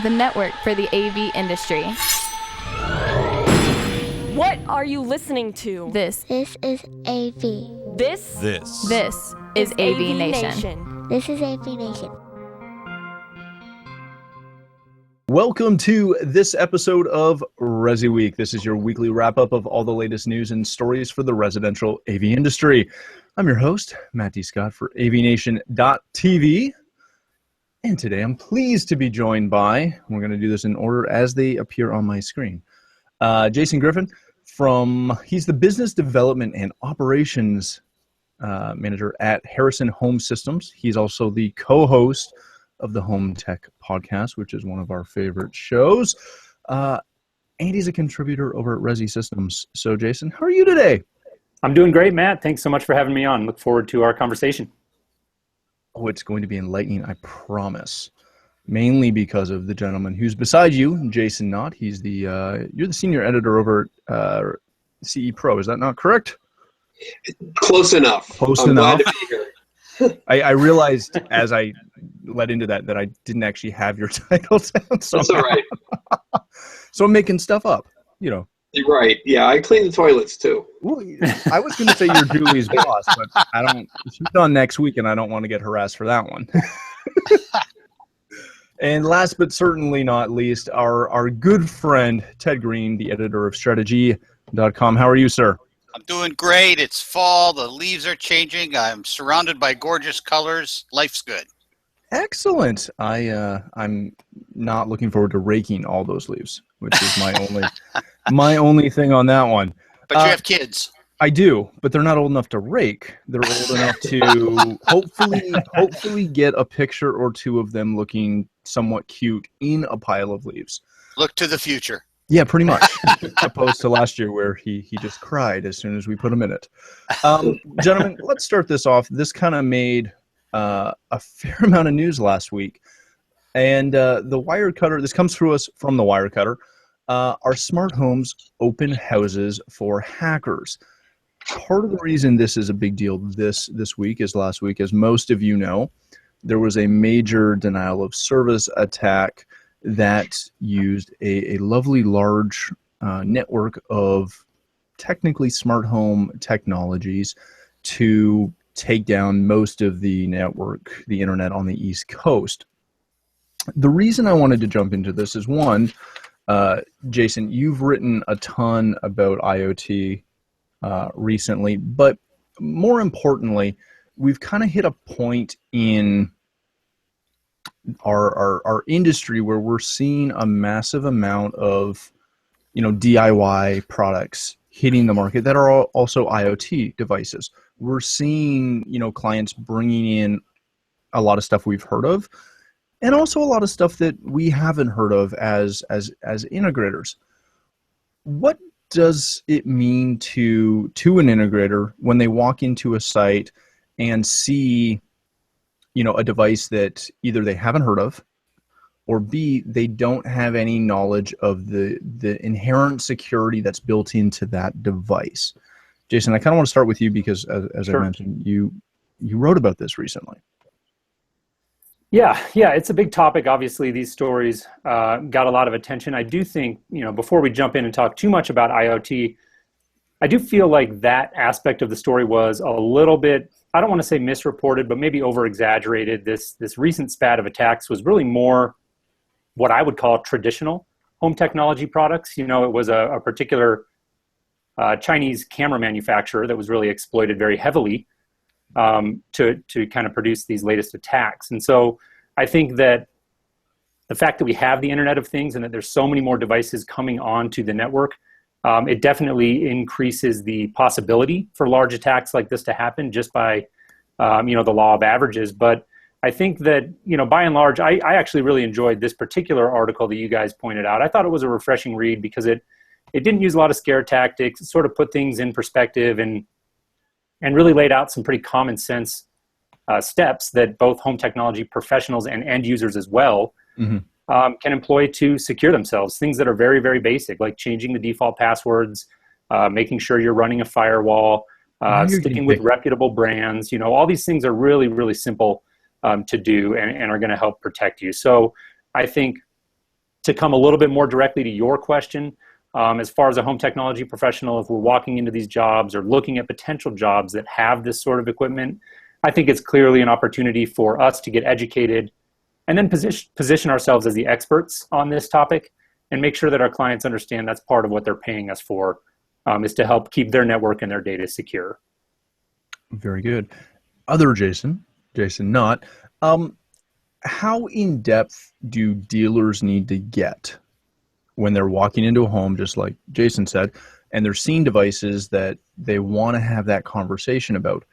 the network for the AV industry. What are you listening to? This is AV. This is AVNation. This is AVNation. Welcome to this episode of ResiWeek. This is your weekly wrap-up of all the latest news and stories for the residential AV industry. I'm your host, Matt D. Scott for AVNation.tv. And today I'm pleased to be joined by, we're going to do this in order as they appear on my screen, Jason Griffin he's the Business Development and Operations Manager at Harrison Home Systems. He's also the co-host of the Home Tech Podcast, which is one of our favorite shows. And he's a contributor over at Resi Systems. So Jason, how are you today? I'm doing great, Matt. Thanks so much for having me on. Look forward to our conversation. Oh, it's going to be enlightening, I promise. Mainly because of the gentleman who's beside you, Jason Knott. He's you're the senior editor over at CE Pro. Is that not correct? Close enough. Close enough. Glad to be here. I realized as I led into that I didn't actually have your title down. So that's all right. So I'm making stuff up, you know. You're right. Yeah, I clean the toilets too. Well, I was going to say you're Julie's boss, but she's on next week, and I don't want to get harassed for that one. And last but certainly not least, our good friend, Ted Green, the editor of Strategy.com. How are you, sir? I'm doing great. It's fall. The leaves are changing. I'm surrounded by gorgeous colors. Life's good. Excellent. I'm not looking forward to raking all those leaves, which is my only thing on that one. But you have kids. I do, but they're not old enough to rake. They're old enough to hopefully get a picture or two of them looking somewhat cute in a pile of leaves. Look to the future. Yeah, pretty much. Opposed to last year where he just cried as soon as we put him in it. Gentlemen, let's start this off. This kind of made a fair amount of news last week. And the Wirecutter, this comes through us from the Wirecutter, are smart homes open houses for hackers. Part of the reason this is a big deal this week is last week, as most of you know, there was a major denial of service attack that used a lovely large network of technically smart home technologies to take down most of the network, the internet on the East Coast. The reason I wanted to jump into this is one, Jason, you've written a ton about IoT recently, but more importantly, we've kind of hit a point in our industry where we're seeing a massive amount of, DIY products hitting the market that are also IoT devices. We're seeing, clients bringing in a lot of stuff we've heard of, and also a lot of stuff that we haven't heard of as integrators. What does it mean to an integrator when they walk into a site and see, a device that either they haven't heard of, or B, they don't have any knowledge of the inherent security that's built into that device? Jason, I kind of want to start with you because, as Sure. I mentioned, you wrote about this recently. Yeah, it's a big topic. Obviously, these stories got a lot of attention. I do think, before we jump in and talk too much about IoT, I do feel like that aspect of the story was a little bit, I don't want to say misreported, but maybe over-exaggerated. This recent spat of attacks was really more what I would call traditional home technology products. It was a particular Chinese camera manufacturer that was really exploited very heavily to kind of produce these latest attacks. And so I think that the fact that we have the Internet of Things and that there's so many more devices coming onto the network, it definitely increases the possibility for large attacks like this to happen just by, the law of averages. But I think that, by and large, I actually really enjoyed this particular article that you guys pointed out. I thought it was a refreshing read because it didn't use a lot of scare tactics. It sort of put things in perspective and really laid out some pretty common sense steps that both home technology professionals and end users as well can employ to secure themselves. Things that are very, very basic, like changing the default passwords, making sure you're running a firewall, sticking with reputable brands. All these things are really, really simple to do and are going to help protect you. So I think to come a little bit more directly to your question, as far as a home technology professional, if we're walking into these jobs or looking at potential jobs that have this sort of equipment, I think it's clearly an opportunity for us to get educated and then position ourselves as the experts on this topic and make sure that our clients understand that's part of what they're paying us for, is to help keep their network and their data secure. Very good. Other Jason Knott, how in depth do dealers need to get when they're walking into a home, just like Jason said, and they're seeing devices that they want to have that conversation about?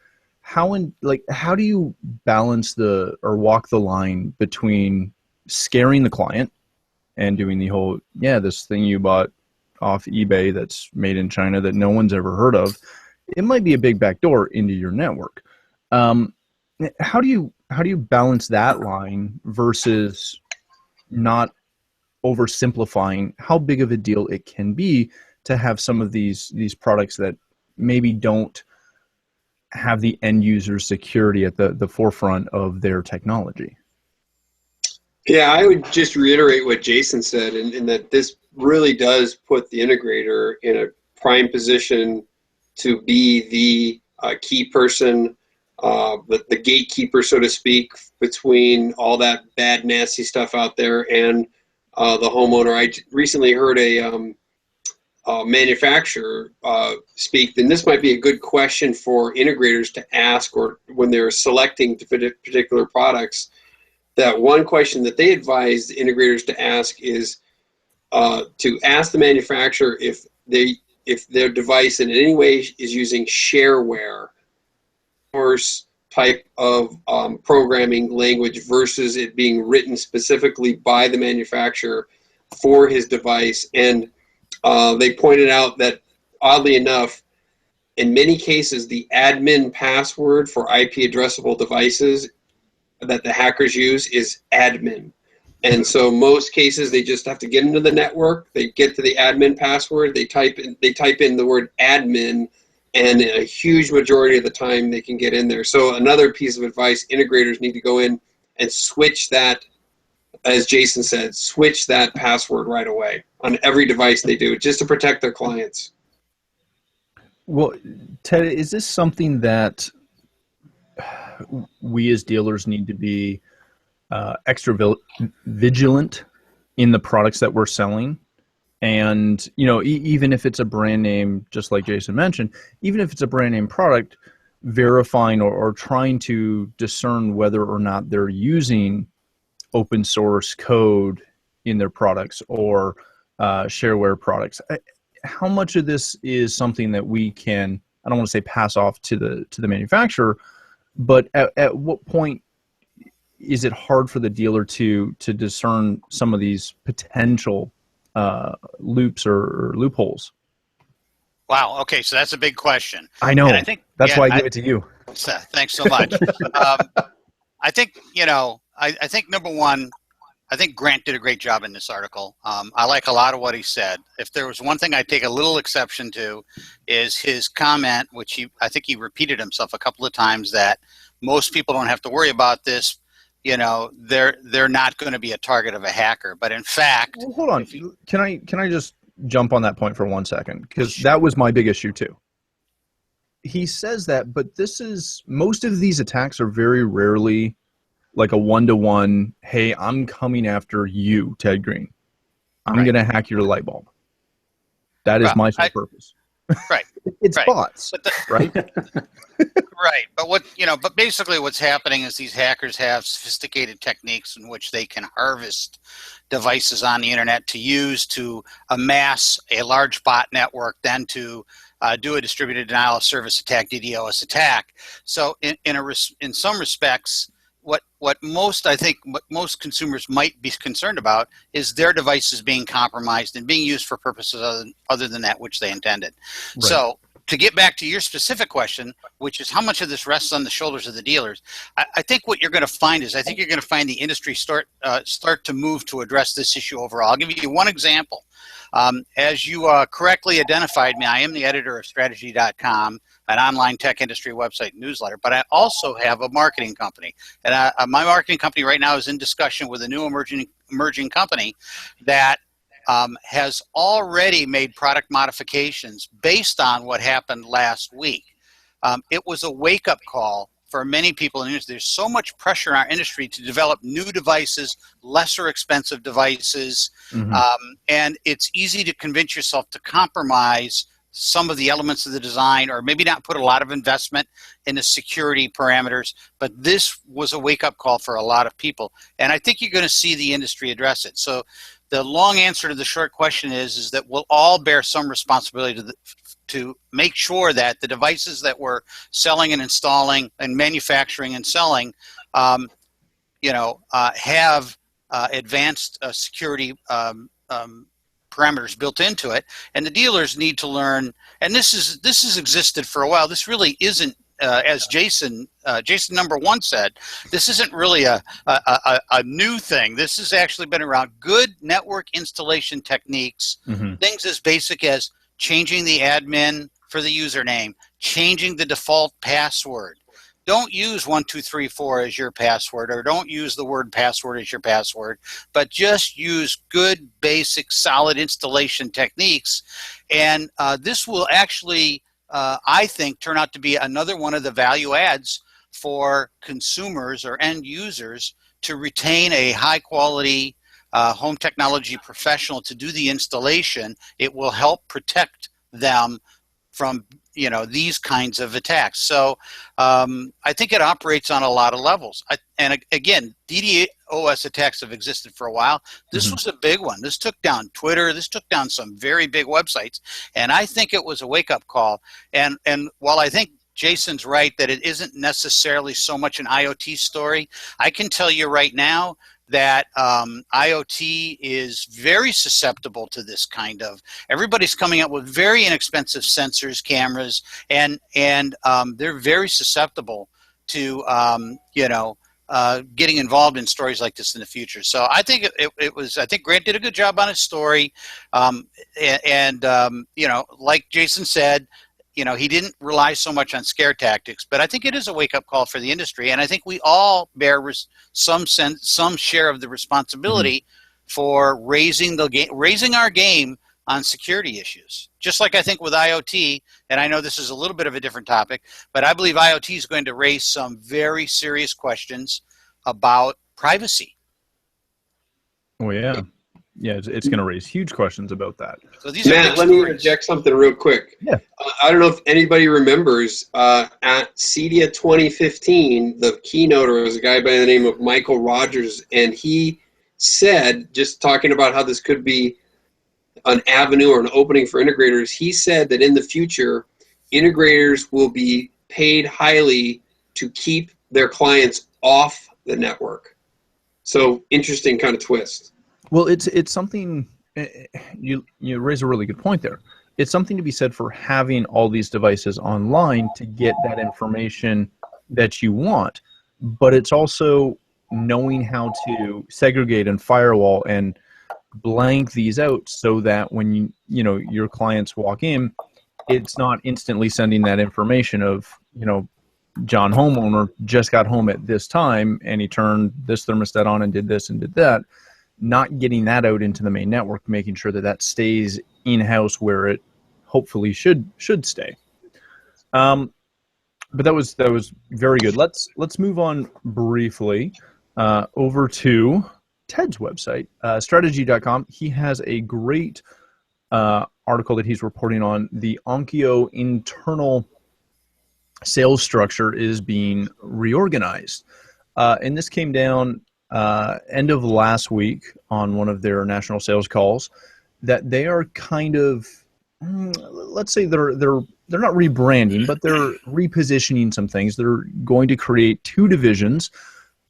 How do you balance or walk the line between scaring the client and doing the whole, this thing you bought off eBay that's made in China that no one's ever heard of, it might be a big backdoor into your network. How do you balance that line versus not oversimplifying how big of a deal it can be to have some of these products that maybe don't have the end user security at the forefront of their technology? Yeah, I would just reiterate what Jason said, in that this really does put the integrator in a prime position to be the key person, the gatekeeper, so to speak, between all that bad, nasty stuff out there and the homeowner. I recently heard a manufacturer speak, and this might be a good question for integrators to ask, or when they're selecting particular products. That one question that they advise the integrators to ask is to ask the manufacturer if their device in any way is using shareware or type of programming language versus it being written specifically by the manufacturer for his device. And they pointed out that, oddly enough, in many cases, the admin password for IP addressable devices that the hackers use is admin. And so most cases, they just have to get into the network, they get to the admin password, they type in the word admin, and a huge majority of the time they can get in there. So another piece of advice, integrators need to go in and switch that, as Jason said, switch that password right away on every device they do, just to protect their clients. Well, Ted, is this something that we as dealers need to be extra vigilant in the products that we're selling? And, even if it's a brand name, just like Jason mentioned, even if it's a brand name product, verifying or trying to discern whether or not they're using open source code in their products or shareware products. How much of this is something that we can, I don't want to say pass off to the manufacturer, but at what point is it hard for the dealer to discern some of these potential loops or loopholes? Wow. Okay, so that's a big question. I know. And I think that's why I give it to you. Thanks so much. I think I think number one, I think Grant did a great job in this article. I like a lot of what he said. If there was one thing I take a little exception to, is his comment, which I think he repeated himself a couple of times, that most people don't have to worry about this. They're not going to be a target of a hacker. But in fact, well, hold on. Can I just jump on that point for 1 second? Because that was my big issue too. He says that, but most of these attacks are very rarely like a one-to-one, hey, I'm coming after you, Ted Green. I'm going to hack your light bulb. That is my sole purpose. Right. It's bots, right? Right. But basically what's happening is these hackers have sophisticated techniques in which they can harvest devices on the internet to use to amass a large bot network, then to do a distributed denial of service attack, DDoS attack. So in some respects, what most consumers might be concerned about is their devices being compromised and being used for purposes other than that which they intended. Right. So to get back to your specific question, which is how much of this rests on the shoulders of the dealers, I think what you're going to find is the industry start to move to address this issue overall. I'll give you one example. As you correctly identified me, I am the editor of strategy.com, an online tech industry website newsletter, but I also have a marketing company. And my marketing company right now is in discussion with a new emerging company that has already made product modifications based on what happened last week. It was a wake-up call for many people in the industry. There's so much pressure in our industry to develop new devices, lesser expensive devices, and it's easy to convince yourself to compromise some of the elements of the design, or maybe not put a lot of investment in the security parameters. But this was a wake-up call for a lot of people, and I think you're going to see the industry address it. So the long answer to the short question is that we'll all bear some responsibility to make sure that the devices that we're selling and installing and manufacturing and selling, have advanced security parameters built into it, and the dealers need to learn. And this has existed for a while. This really isn't, as Jason number one said, this isn't really a new thing. This has actually been around. Good network installation techniques, things as basic as changing the admin for the username, changing the default password. Don't use 1234 as your password, or don't use the word password as your password, but just use good, basic, solid installation techniques. And this will actually, I think, turn out to be another one of the value adds for consumers or end users to retain a high-quality home technology professional to do the installation. It will help protect them from these kinds of attacks. So I think it operates on a lot of levels. And again, DDoS attacks have existed for a while. This was a big one. This took down Twitter. This took down some very big websites. And I think it was a wake-up call. And while I think Jason's right that it isn't necessarily so much an IoT story, I can tell you right now that IoT is very susceptible to this kind of. Everybody's coming up with very inexpensive sensors, cameras, and they're very susceptible to getting involved in stories like this in the future. So I think I think Grant did a good job on his story, like Jason said, he didn't rely so much on scare tactics, but I think it is a wake-up call for the industry, and I think we all bear some share of the responsibility for raising our game on security issues. Just like I think with IoT, and I know this is a little bit of a different topic, but I believe IoT is going to raise some very serious questions about privacy. Oh yeah. Yeah, it's going to raise huge questions about that. So Matt, let me interject something real quick. Yeah. I don't know if anybody remembers at CEDIA 2015, the keynoter was a guy by the name of Michael Rogers, and he said, just talking about how this could be an avenue or an opening for integrators, he said that in the future, integrators will be paid highly to keep their clients off the network. So interesting kind of twist. Well, it's something, you raise a really good point there. It's something to be said for having all these devices online to get that information that you want, but it's also knowing how to segregate and firewall and blank these out so that when your clients walk in, it's not instantly sending that information of, John homeowner just got home at this time and he turned this thermostat on and did this and did that. Not getting that out into the main network, making sure that stays in-house where it hopefully should stay. But that was very good. Let's move on briefly over to Ted's website, strategy.com. He has a great article that he's reporting on. The Onkyo internal sales structure is being reorganized. And this came down end of last week on one of their national sales calls, that they are kind of, let's say they're not rebranding, but they're repositioning some things. They're going to create two divisions,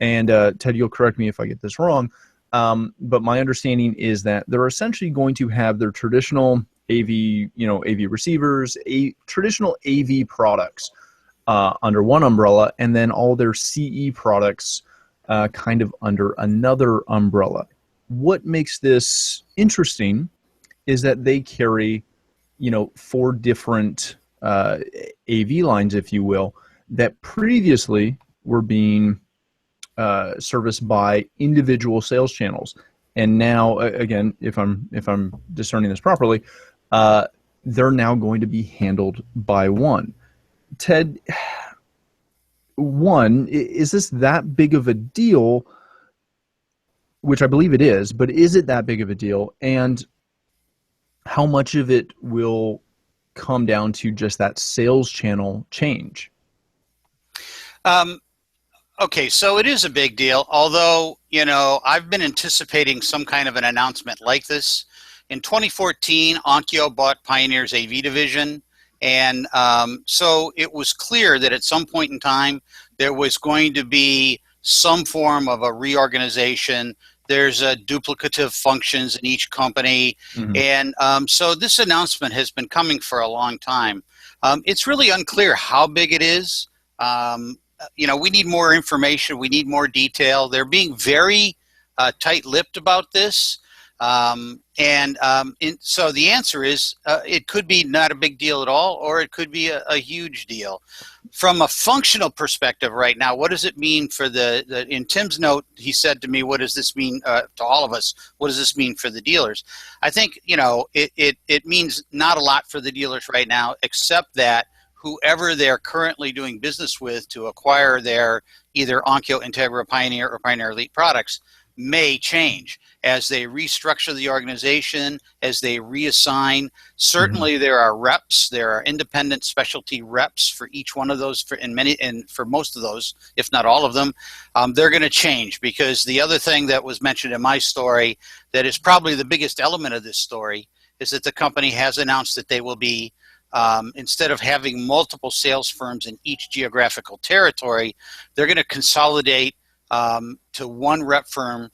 and Ted, you'll correct me if I get this wrong, but my understanding is that they're essentially going to have their traditional AV, AV receivers, traditional AV products under one umbrella, and then all their CE products kind of under another umbrella. What makes this interesting is that they carry, 4 different AV lines, if you will, that previously were being serviced by individual sales channels. And now, again, if I'm discerning this properly, they're now going to be handled by one. Ted, is this that big of a deal? Which I believe it is, but is it that big of a deal? And how much of it will come down to just that sales channel change? Okay, so it is a big deal, although, I've been anticipating some kind of an announcement like this. In 2014, Onkyo bought Pioneer's AV division, and so it was clear that at some point in time, there was going to be some form of a reorganization. There's duplicative functions in each company, and so this announcement has been coming for a long time. It's really unclear how big it is. We need more information. We need more detail. They're being very tight-lipped about this. So the answer is it could be not a big deal at all, or it could be a huge deal. From a functional perspective right now, what does it mean for in Tim's note, he said to me, what does this mean to all of us? What does this mean for the dealers? I think, it means not a lot for the dealers right now, except that whoever they're currently doing business with to acquire their either Onkyo, Integra, Pioneer, or Pioneer Elite products may change as they restructure the organization, as they reassign. Certainly there are reps, there are independent specialty reps for each one of those, and for most of those, if not all of them, they're going to change, because the other thing that was mentioned in my story that is probably the biggest element of this story is that the company has announced that they will be instead of having multiple sales firms in each geographical territory, they're going to consolidate to one rep firm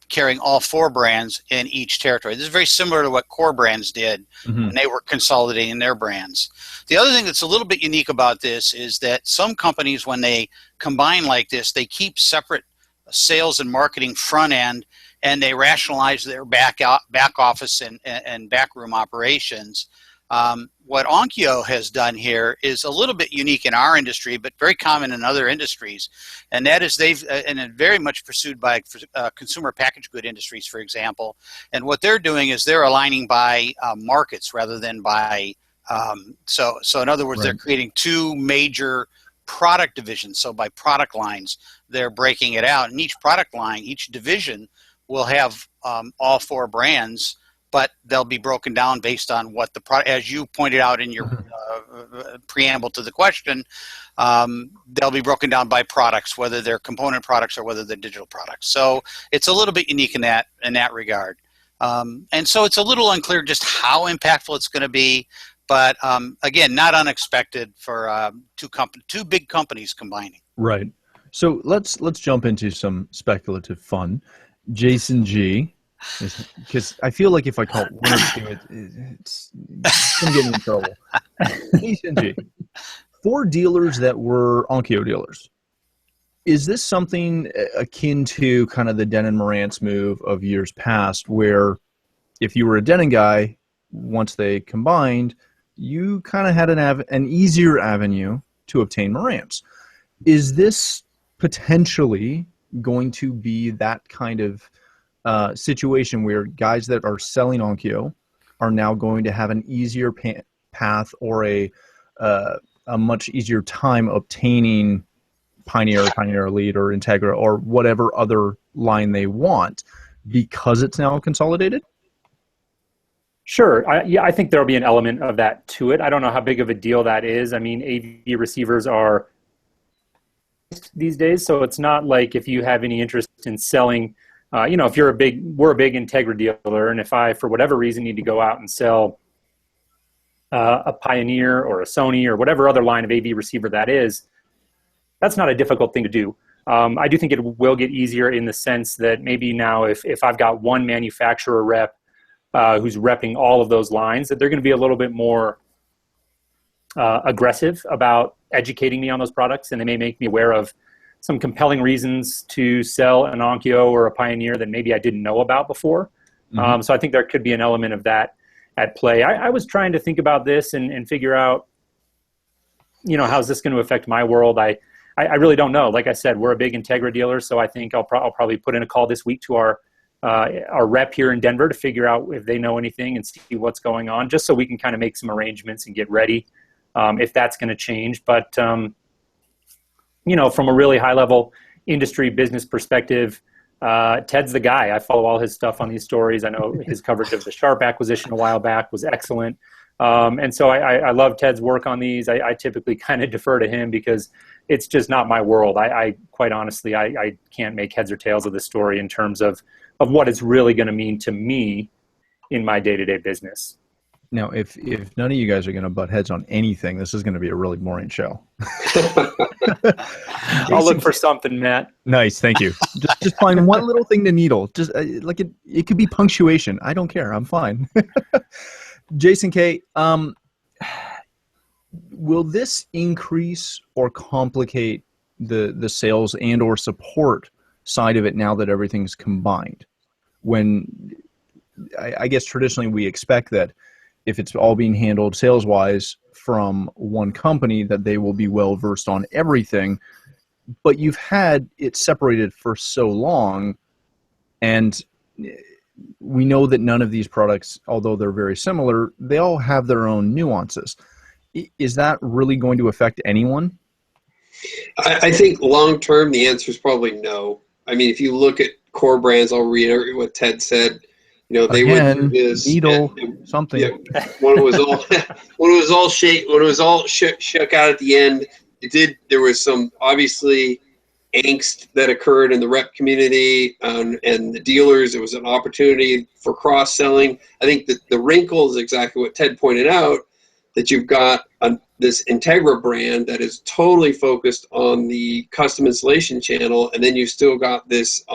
carrying all 4 brands in each territory. This is very similar to what Core Brands did when they were consolidating their brands. The other thing that's a little bit unique about this is that some companies, when they combine like this, they keep separate sales and marketing front end, and they rationalize their back office and backroom operations. What Onkyo has done here is a little bit unique in our industry, but very common in other industries. And that is and very much pursued by consumer packaged good industries, for example. And what they're doing is they're aligning by markets rather than by, so in other words, they're creating 2 major product divisions. So by product lines, they're breaking it out. And each product line, each division will have all 4 brands, but they'll be broken down based on what the product, as you pointed out in your preamble to the question, they'll be broken down by products, whether they're component products or whether they're digital products. So it's a little bit unique in that regard. And so it's a little unclear just how impactful it's going to be, but again, not unexpected for 2 big companies combining. Right. So let's jump into some speculative fun. Jason G. Because I feel like if I call it one or two, it's going to get me in trouble. Jason G. 4 dealers that were Onkyo dealers. Is this something akin to kind of the Denon Marantz move of years past, where if you were a Denon guy, once they combined, you kind of had an easier avenue to obtain Marantz? Is this potentially going to be that kind of situation where guys that are selling Onkyo are now going to have an easier path or a much easier time obtaining Pioneer, Pioneer Elite, or Integra, or whatever other line they want, because it's now consolidated? Sure. I think there'll be an element of that to it. I don't know how big of a deal that is. I mean, AV receivers are these days, so it's not like if you have any interest in selling, if we're a big Integra dealer, and if I, for whatever reason, need to go out and sell a Pioneer or a Sony or whatever other line of AV receiver that is, that's not a difficult thing to do. I do think it will get easier in the sense that maybe now if I've got one manufacturer rep who's repping all of those lines, that they're going to be a little bit more aggressive about educating me on those products, and they may make me aware of some compelling reasons to sell an Onkyo or a Pioneer that maybe I didn't know about before. So I think there could be an element of that at play. I was trying to think about this and figure out, how's this going to affect my world? I really don't know. Like I said, we're a big Integra dealer, so I think I'll probably put in a call this week to our rep here in Denver to figure out if they know anything and see what's going on, just so we can kind of make some arrangements and get ready if that's going to change. But, from a really high-level industry business perspective, Ted's the guy. I follow all his stuff on these stories. I know his coverage of the Sharp acquisition a while back was excellent. And so I love Ted's work on these. I typically kind of defer to him because it's just not my world. I quite honestly, I can't make heads or tails of the story in terms of what it's really going to mean to me in my day-to-day business. Now, if none of you guys are going to butt heads on anything, this is going to be a really boring show. I'll look for something, Matt. Nice, thank you. Just find one little thing to needle. Just like it could be punctuation. I don't care. I'm fine. Jason K, will this increase or complicate the sales and or support side of it now that everything's combined? When I guess traditionally we expect that if it's all being handled sales-wise from one company, that they will be well-versed on everything. But you've had it separated for so long, and we know that none of these products, although they're very similar, they all have their own nuances. Is that really going to affect anyone? I think long-term, the answer is probably no. I mean, if you look at core brands, I'll reiterate what Ted said. They went through this needle something. Yeah, when it was all shook out at the end, there was some obviously angst that occurred in the rep community and the dealers. It was an opportunity for cross-selling. I think that the wrinkle is exactly what Ted pointed out, that you've got this Integra brand that is totally focused on the custom installation channel, and then you've still got this,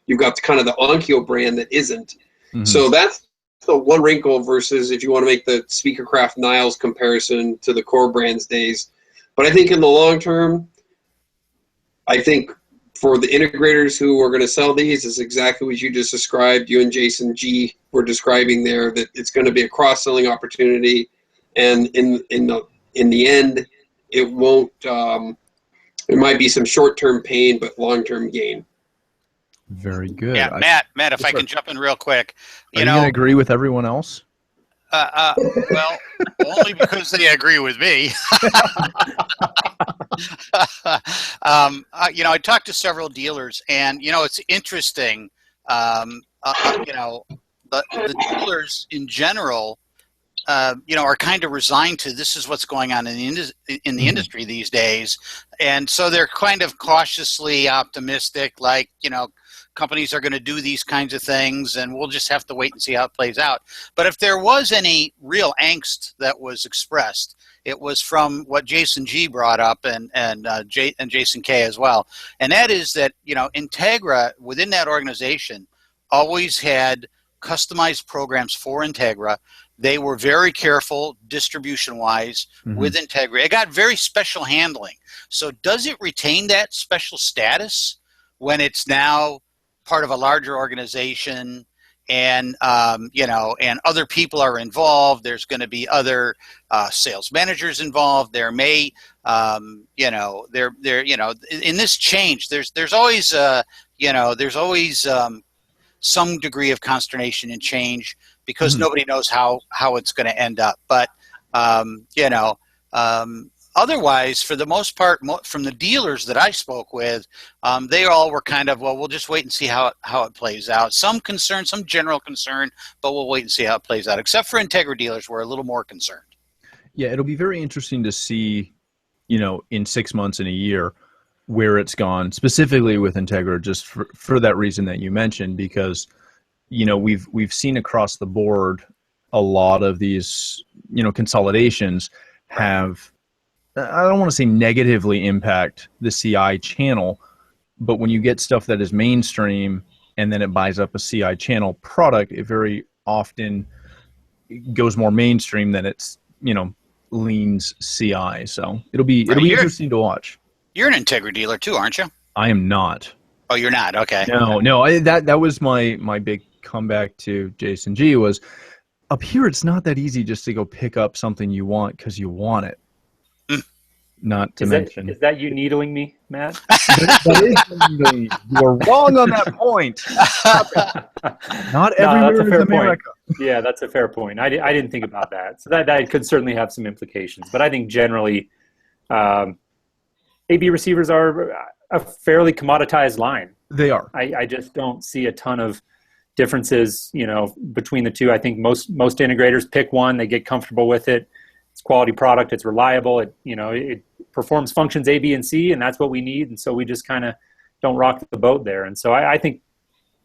you've got kind of the Onkyo brand that isn't. Mm-hmm. So that's the one wrinkle versus if you want to make the Speakercraft Niles comparison to the core brands days. But I think in the long term, I think for the integrators who are going to sell these, is exactly what you just described. You and Jason G were describing there, that it's going to be a cross-selling opportunity, and in the end, it won't. There might be some short-term pain, but long-term gain. Very good. Yeah, Matt, if I can jump in real quick. Are you going to agree with everyone else? Well, only because they agree with me. I talked to several dealers, and it's interesting. The dealers in general, are kind of resigned to this is what's going on in the industry these days, and so they're kind of cautiously optimistic, like companies are going to do these kinds of things, and we'll just have to wait and see how it plays out. But if there was any real angst that was expressed, it was from what Jason G brought up and Jason K as well. And that is that, Integra within that organization always had customized programs for Integra. They were very careful distribution-wise with Integra. It got very special handling. So does it retain that special status when it's now part of a larger organization, and and other people are involved? There's going to be other sales managers involved. There may, in this change, there's always some degree of consternation and change because nobody knows how it's going to end up. But otherwise, for the most part, from the dealers that I spoke with, they all were kind of, well, we'll just wait and see how it plays out. Some concern, some general concern, but we'll wait and see how it plays out. Except for Integra dealers, we're a little more concerned. Yeah, it'll be very interesting to see, in 6 months and a year, where it's gone, specifically with Integra, just for that reason that you mentioned, because, we've seen across the board a lot of these, consolidations have, I don't want to say negatively impact the CI channel, but when you get stuff that is mainstream and then it buys up a CI channel product, it very often goes more mainstream than it's, leans CI. So it'll be interesting to watch. You're an Integra dealer too, aren't you? I am not. Oh, you're not. Okay. No. That was my big comeback to Jason G. was up here. It's not that easy just to go pick up something you want because you want it. Not to mention. Is that you needling me, Matt? You're wrong on that point. Not everywhere is America. Yeah, that's a fair point. I didn't think about that. So that could certainly have some implications. But I think generally, AV receivers are a fairly commoditized line. They are. I just don't see a ton of differences, between the two. I think most integrators pick one, they get comfortable with it. It's quality product, it's reliable, it performs functions A, B, and C, and that's what we need. And so we just kind of don't rock the boat there. And so I think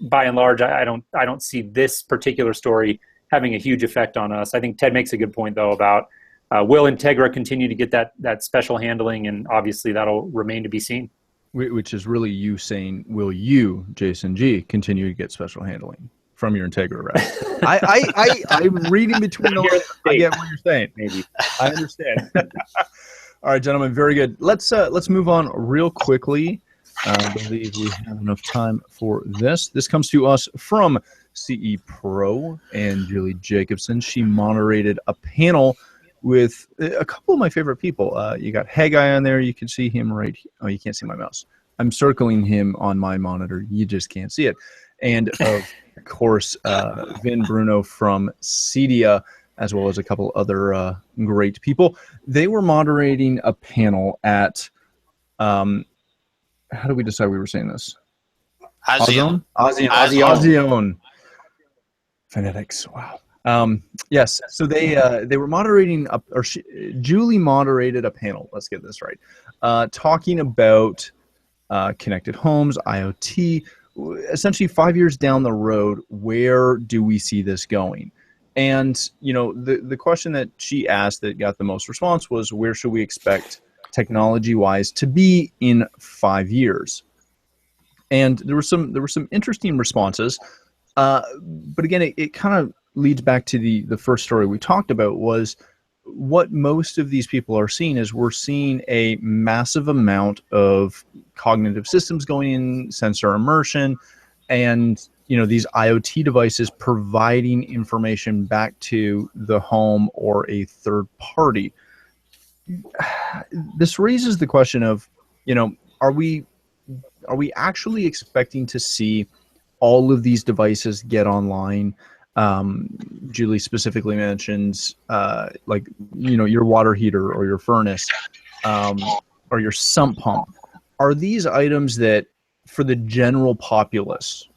by and large, I don't see this particular story having a huge effect on us. I think Ted makes a good point though about will Integra continue to get that special handling, and obviously that'll remain to be seen. Which is really you saying, will you, Jason G, continue to get special handling from your Integra rep? I'm reading between all. I get what you're saying. Maybe I understand. All right, gentlemen, very good. Let's move on real quickly. I believe we have enough time for this. This comes to us from CE Pro and Julie Jacobson. She moderated a panel with a couple of my favorite people. You got Haggai on there. You can see him right here. Oh, you can't see my mouse. I'm circling him on my monitor. You just can't see it. And of course, Vin Bruno from Cedia, as well as a couple other great people. They were moderating a panel at, how do we decide we were saying this? Ozion. Phonetics, wow. Yes, so they were moderating, Julie moderated a panel, let's get this right, talking about connected homes, IoT, essentially 5 years down the road, where do we see this going? And, the question that she asked that got the most response was, where should we expect technology-wise to be in 5 years? And there were some interesting responses, but again, it kind of leads back to the first story we talked about. Was what most of these people are seeing is we're seeing a massive amount of cognitive systems going in, sensor immersion, and these IoT devices providing information back to the home or a third party. This raises the question of, are we actually expecting to see all of these devices get online? Julie specifically mentions your water heater or your furnace or your sump pump. Are these items that for the general populace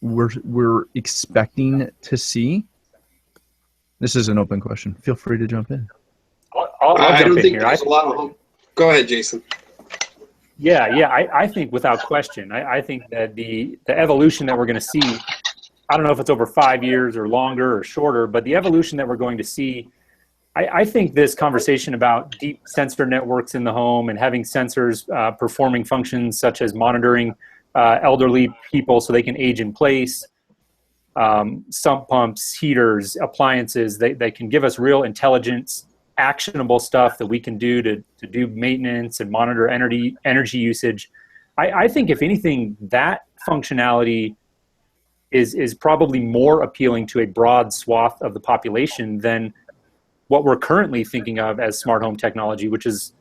we're expecting to see? This is an open question. Feel free to jump in. I don't think there's a lot of them. Go ahead, Jason. Yeah. I think without question, I think that the evolution that we're going to see, I don't know if it's over 5 years or longer or shorter, but the evolution that we're going to see, I think this conversation about deep sensor networks in the home and having sensors performing functions such as monitoring elderly people so they can age in place, sump pumps, heaters, appliances, they can give us real intelligence, actionable stuff that we can do to do maintenance and monitor energy usage. I think if anything, that functionality is probably more appealing to a broad swath of the population than what we're currently thinking of as smart home technology, which is,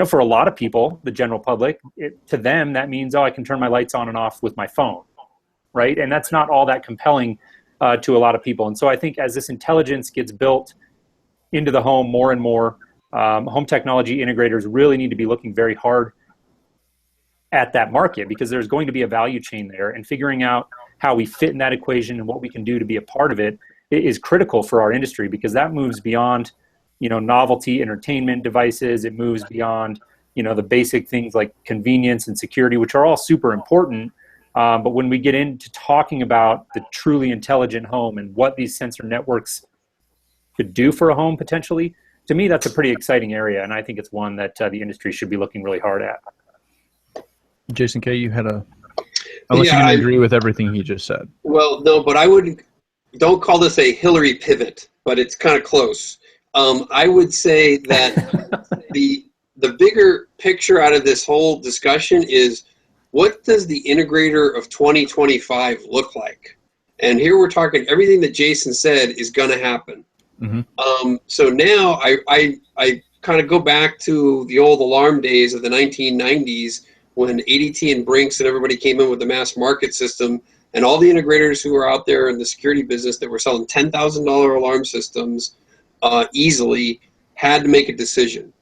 for a lot of people, the general public, to them, that means, I can turn my lights on and off with my phone, right? And that's not all that compelling to a lot of people. And so I think as this intelligence gets built into the home more and more, home technology integrators really need to be looking very hard at that market, because there's going to be a value chain there, and figuring out how we fit in that equation and what we can do to be a part of it is critical for our industry, because that moves beyond, novelty entertainment devices. It moves beyond, the basic things like convenience and security, which are all super important. But when we get into talking about the truly intelligent home and what these sensor networks could do for a home potentially, to me, that's a pretty exciting area. And I think it's one that the industry should be looking really hard at. Jason K., you had unless you can agree with everything he just said. Well, no, but I would don't call this a Hillary pivot, but it's kind of close. I would say that the bigger picture out of this whole discussion is, what does the integrator of 2025 look like? And here we're talking everything that Jason said is going to happen. Mm-hmm. So now I kind of go back to the old alarm days of the 1990s when ADT and Brinks and everybody came in with the mass market system, and all the integrators who were out there in the security business that were selling $10,000 alarm systems easily had to make a decision.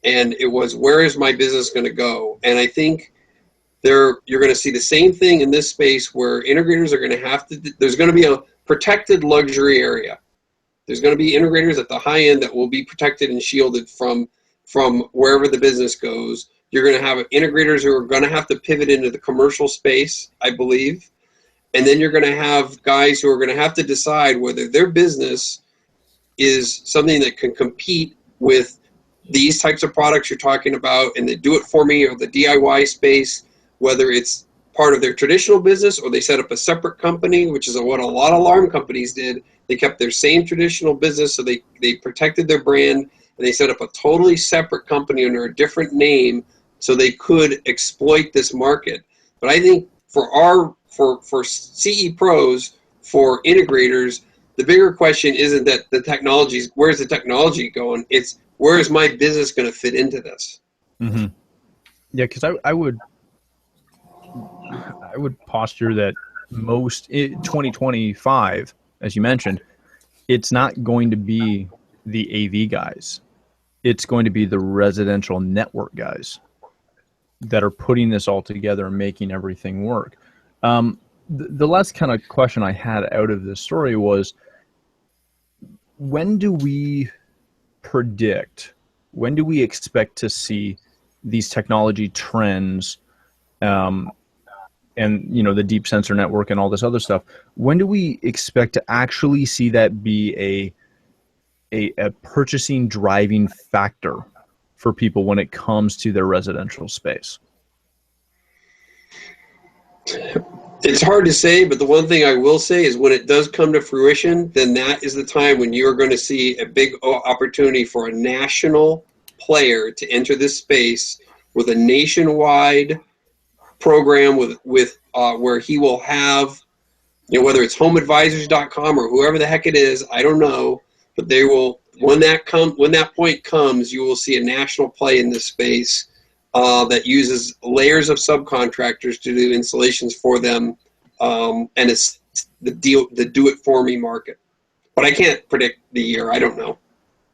And it was, where is my business going to go? And I think you're going to see the same thing in this space where integrators are going to have to, there's going to be a protected luxury area. There's going to be integrators at the high end that will be protected and shielded from wherever the business goes. You're going to have integrators who are going to have to pivot into the commercial space, I believe. And then you're going to have guys who are going to have to decide whether their business is something that can compete with these types of products you're talking about in the do-it-for-me or the DIY space, whether it's part of their traditional business or they set up a separate company, which is what a lot of alarm companies did. They kept their same traditional business, so they protected their brand, and they set up a totally separate company under a different name so they could exploit this market. But I think for CE pros, for integrators, the bigger question isn't that the technology's, where's the technology going? It's, where is my business going to fit into this? Mm-hmm. Yeah, because I would posture that most 2025, as you mentioned, it's not going to be the AV guys. It's going to be the residential network guys that are putting this all together and making everything work. The last kind of question I had out of this story was, when do we expect to see these technology trends, and the deep sensor network and all this other stuff? When do we expect to actually see that be a purchasing driving factor for people when it comes to their residential space? It's hard to say, but the one thing I will say is when it does come to fruition, then that is the time when you're going to see a big opportunity for a national player to enter this space with a nationwide program with where he will have, whether it's homeadvisors.com or whoever the heck it is, I don't know, but they will, when that point comes, you will see a national play in this space that uses layers of subcontractors to do installations for them, and it's the do-it-for-me market. But I can't predict the year. I don't know.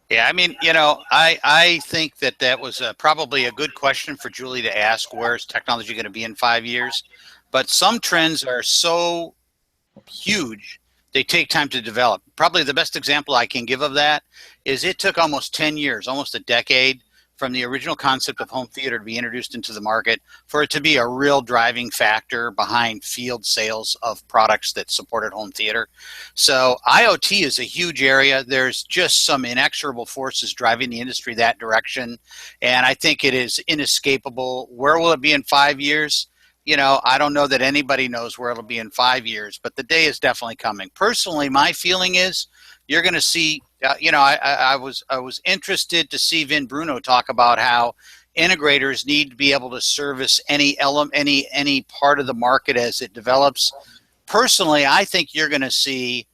Yeah, I mean, I think that was probably a good question for Julie to ask. Where's technology going to be in 5 years? But some trends are so huge, they take time to develop. Probably the best example I can give of that is it took almost 10 years, almost a decade, from the original concept of home theater to be introduced into the market for it to be a real driving factor behind field sales of products that supported home theater. So IoT is a huge area. There's just some inexorable forces driving the industry that direction, and I think it is inescapable. Where will it be in 5 years? I don't know that anybody knows where it'll be in 5 years, but the day is definitely coming. Personally, my feeling is you're going to see, I was interested to see Vin Bruno talk about how integrators need to be able to service any part of the market as it develops. Personally, I think you're going to see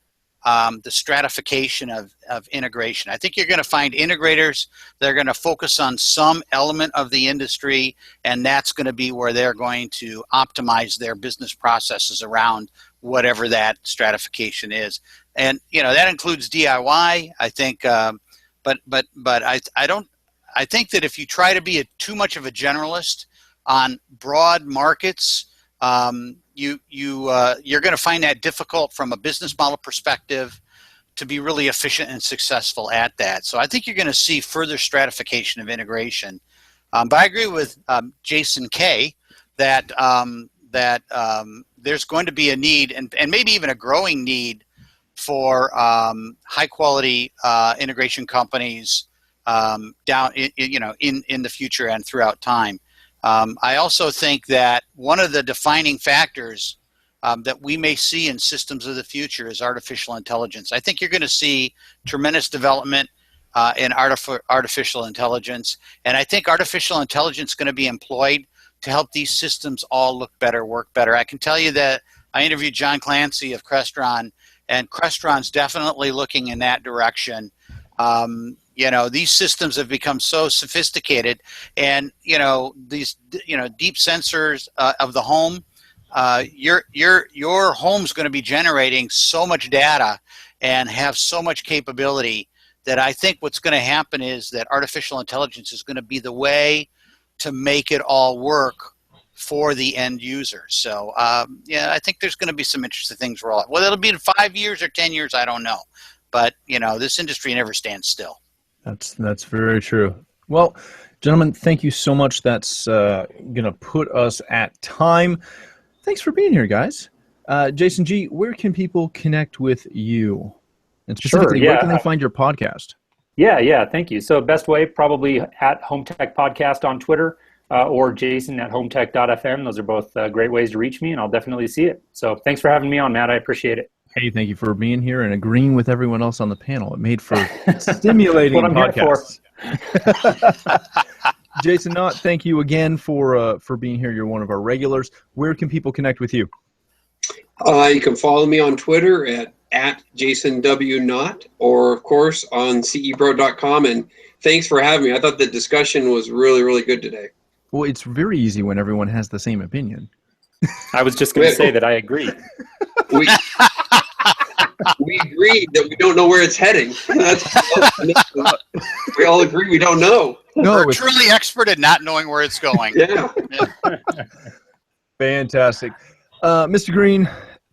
the stratification of integration. I think you're going to find integrators that are going to focus on some element of the industry, and that's going to be where they're going to optimize their business processes around whatever that stratification is. And that includes DIY. I think, but I think that if you try to be too much of a generalist on broad markets, you're going to find that difficult from a business model perspective to be really efficient and successful at that. So I think you're going to see further stratification of integration. But I agree with Jason K. that there's going to be a need and maybe even a growing need for high quality integration companies down in the future and throughout time. I also think that one of the defining factors that we may see in systems of the future is artificial intelligence. I think you're going to see tremendous development in artificial intelligence, and I think artificial intelligence is going to be employed to help these systems all look better, work better. I can tell you that I interviewed John Clancy of Crestron, and Crestron's definitely looking in that direction. These systems have become so sophisticated, and these deep sensors of the home. Your home's going to be generating so much data and have so much capability that I think what's going to happen is that artificial intelligence is going to be the way to make it all work for the end user. So I think there's going to be some interesting things roll out. Whether it'll be in 5 years or 10 years, I don't know. But this industry never stands still. That's very true. Well, gentlemen, thank you so much. That's going to put us at time. Thanks for being here, guys. Jason G., where can people connect with you? And specifically, where can they find your podcast? Yeah, thank you. So best way, probably at Home Tech Podcast on Twitter or Jason at hometech.fm. Those are both great ways to reach me, and I'll definitely see it. So thanks for having me on, Matt. I appreciate it. Hey, thank you for being here and agreeing with everyone else on the panel. It made for stimulating podcasts. Jason Knott, thank you again for being here. You're one of our regulars. Where can people connect with you? You can follow me on Twitter at Jason W. Knott, or of course on cebro.com. And thanks for having me. I thought the discussion was really, really good today. Well, it's very easy when everyone has the same opinion. I was just going to say that I agree. We agreed that we don't know where it's heading. We all agree we don't know. We're truly expert at not knowing where it's going. Yeah. Fantastic. Mr. Green,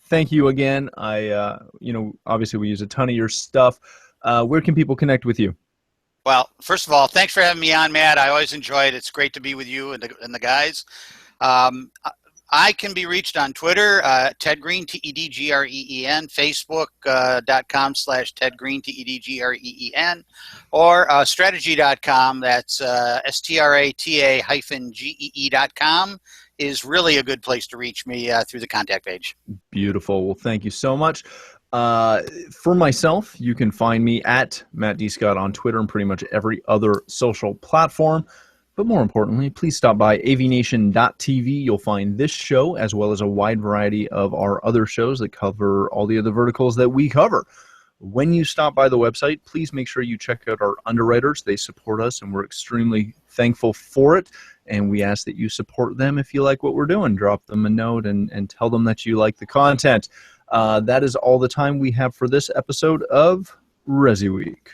thank you again. Obviously we use a ton of your stuff. Where can people connect with you? Well, first of all, thanks for having me on, Matt. I always enjoy it. It's great to be with you and the guys. I can be reached on Twitter, Ted Green, TEDGREEN, Facebook.com/Ted Green, TEDGREEN, or strategy.com, that's strata-gee.com, is really a good place to reach me through the contact page. Beautiful. Well, thank you so much. For myself, you can find me at Matt D. Scott on Twitter and pretty much every other social platform. But more importantly, please stop by AVNation.tv. You'll find this show as well as a wide variety of our other shows that cover all the other verticals that we cover. When you stop by the website, please make sure you check out our underwriters. They support us, and we're extremely thankful for it. And we ask that you support them if you like what we're doing. Drop them a note and tell them that you like the content. That is all the time we have for this episode of ResiWeek.